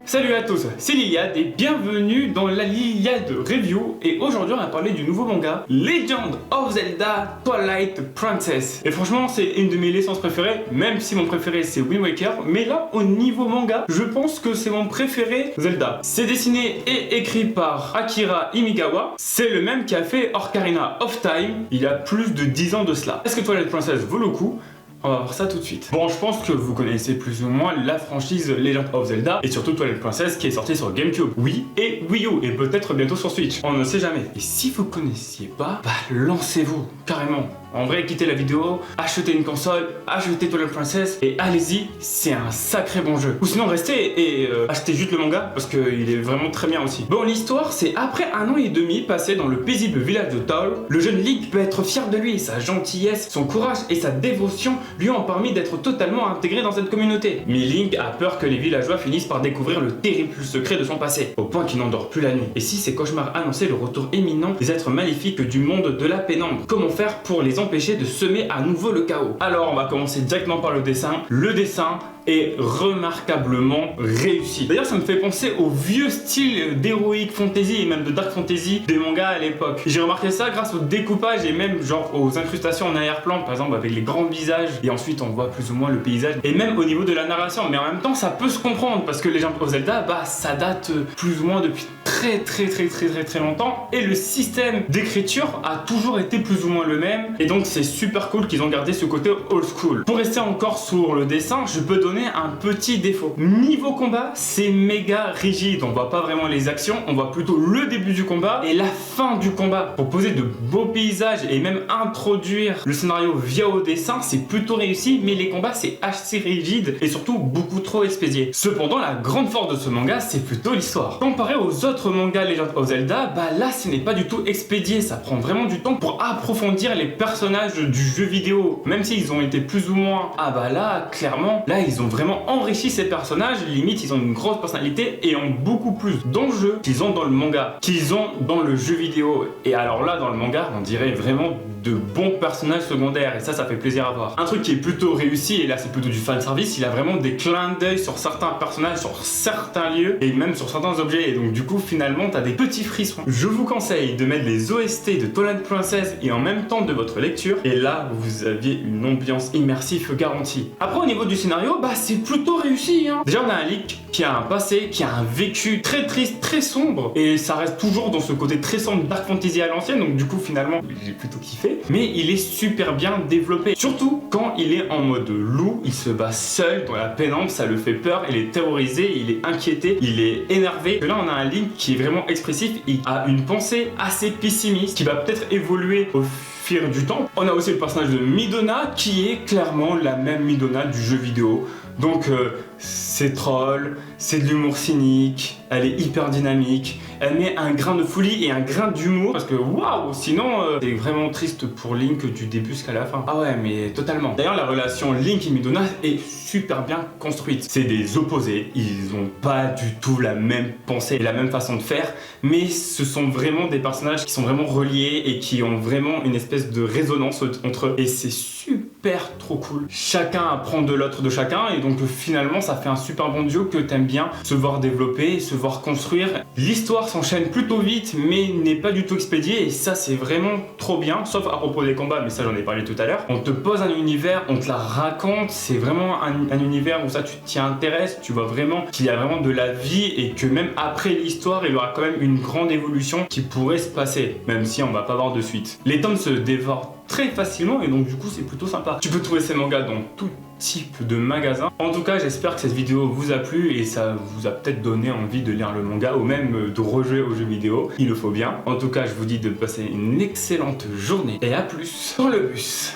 Salut à tous, c'est Liliade et bienvenue dans la Liliade Review. Et aujourd'hui on va parler du nouveau manga Legend of Zelda Twilight Princess. Et franchement c'est une de mes licences préférées, même si mon préféré c'est Wind Waker. Mais là au niveau manga, je pense que c'est mon préféré Zelda. C'est dessiné et écrit par Akira Imigawa. C'est le même qui a fait Ocarina of Time il y a plus de 10 ans de cela. Est-ce que Twilight Princess vaut le coup ? On va voir ça tout de suite. Bon, je pense que vous connaissez plus ou moins la franchise Legend of Zelda et surtout Twilight Princess qui est sortie sur GameCube, Wii et Wii U et peut-être bientôt sur Switch. On ne sait jamais. Et si vous connaissiez pas, bah lancez-vous carrément. En vrai, quittez la vidéo, achetez une console, achetez Twilight Princess et allez-y, c'est un sacré bon jeu. Ou sinon restez et achetez juste le manga parce qu'il est vraiment très bien aussi. Bon, l'histoire, c'est après 1 an et demi passé dans le paisible village de Toll, le jeune Link peut être fier de lui, sa gentillesse, son courage et sa dévotion lui ont permis d'être totalement intégré dans cette communauté. Mais Link a peur que les villageois finissent par découvrir le terrible secret de son passé, au point qu'il n'endort plus la nuit. Et si ces cauchemars annonçaient le retour imminent des êtres maléfiques du monde de la pénombre, comment faire pour les empêcher de semer à nouveau le chaos? Alors on va commencer directement par le dessin. Le dessin est remarquablement réussi. D'ailleurs ça me fait penser au vieux style d'heroic fantasy et même de dark fantasy des mangas à l'époque. J'ai remarqué ça grâce au découpage et même genre aux incrustations en arrière-plan, par exemple avec les grands visages et ensuite on voit plus ou moins le paysage et même au niveau de la narration. Mais en même temps ça peut se comprendre parce que Legend of Zelda bah ça date plus ou moins depuis très longtemps et le système d'écriture a toujours été plus ou moins le même et donc c'est super cool qu'ils ont gardé ce côté old school. Pour rester encore sur le dessin, je peux donner un petit défaut. Niveau combat, c'est méga rigide, on voit pas vraiment les actions, on voit plutôt le début du combat et la fin du combat. Pour poser de beaux paysages et même introduire le scénario via au dessin, c'est plutôt réussi, mais les combats c'est assez rigide et surtout beaucoup trop expédié. Cependant, la grande force de ce manga, c'est plutôt l'histoire. Comparé aux autres mangas Legend of Zelda, bah là ce n'est pas du tout expédié, ça prend vraiment du temps pour approfondir les personnages du jeu vidéo. Même s'ils ont été plus ou moins, ah bah là clairement, là ils ont vraiment enrichi ces personnages, limite ils ont une grosse personnalité et ont beaucoup plus d'enjeux qu'ils ont dans le manga, qu'ils ont dans le jeu vidéo. Et alors là dans le manga, on dirait vraiment de bons personnages secondaires et ça fait plaisir à voir. Un truc qui est plutôt réussi, et là c'est plutôt du fanservice, il a vraiment des clins d'œil sur certains personnages, sur certains lieux et même sur certains objets et donc du coup finalement t'as des petits frissons. Je vous conseille de mettre les OST de Twilight Princess et en même temps de votre lecture et là vous aviez une ambiance immersive garantie. Après au niveau du scénario, bah c'est plutôt réussi hein. Déjà on a un Link qui a un passé, qui a un vécu très triste, très sombre et ça reste toujours dans ce côté très sombre dark fantasy à l'ancienne donc du coup finalement j'ai plutôt kiffé. Mais il est super bien développé, surtout quand il est en mode loup, il se bat seul dans la pénombre, ça le fait peur, il est terrorisé, il est inquiété, il est énervé. Et là on a un Link qui est vraiment expressif, il a une pensée assez pessimiste qui va peut-être évoluer au fil du temps. On a aussi le personnage de Midona qui est clairement la même Midona du jeu vidéo. Donc c'est troll, c'est de l'humour cynique, elle est hyper dynamique, elle met un grain de folie et un grain d'humour parce que waouh, sinon c'est vraiment triste pour Link du début jusqu'à la fin. Ah ouais mais totalement. D'ailleurs la relation Link et Midona est super bien construite. C'est des opposés, ils ont pas du tout la même pensée et la même façon de faire, mais ce sont vraiment des personnages qui sont vraiment reliés et qui ont vraiment une espèce de résonance entre eux et c'est super trop cool. Chacun apprend de l'autre de chacun et donc finalement ça fait un super bon duo que t'aimes bien se voir développer, se voir construire. L'histoire s'enchaîne plutôt vite mais n'est pas du tout expédiée et ça c'est vraiment trop bien, sauf à propos des combats mais ça j'en ai parlé tout à l'heure. On te pose un univers, on te la raconte, c'est vraiment un univers où ça tu t'y intéresses, tu vois vraiment qu'il y a vraiment de la vie et que même après l'histoire il y aura quand même une grande évolution qui pourrait se passer, même si on va pas voir de suite. Les tomes se dévorent très facilement et donc du coup c'est plutôt sympa. Tu peux trouver ces mangas dans tout type de magasin. En tout cas j'espère que cette vidéo vous a plu et ça vous a peut-être donné envie de lire le manga ou même de rejouer aux jeux vidéo, il le faut bien. En tout cas je vous dis de passer une excellente journée et à plus sur le bus.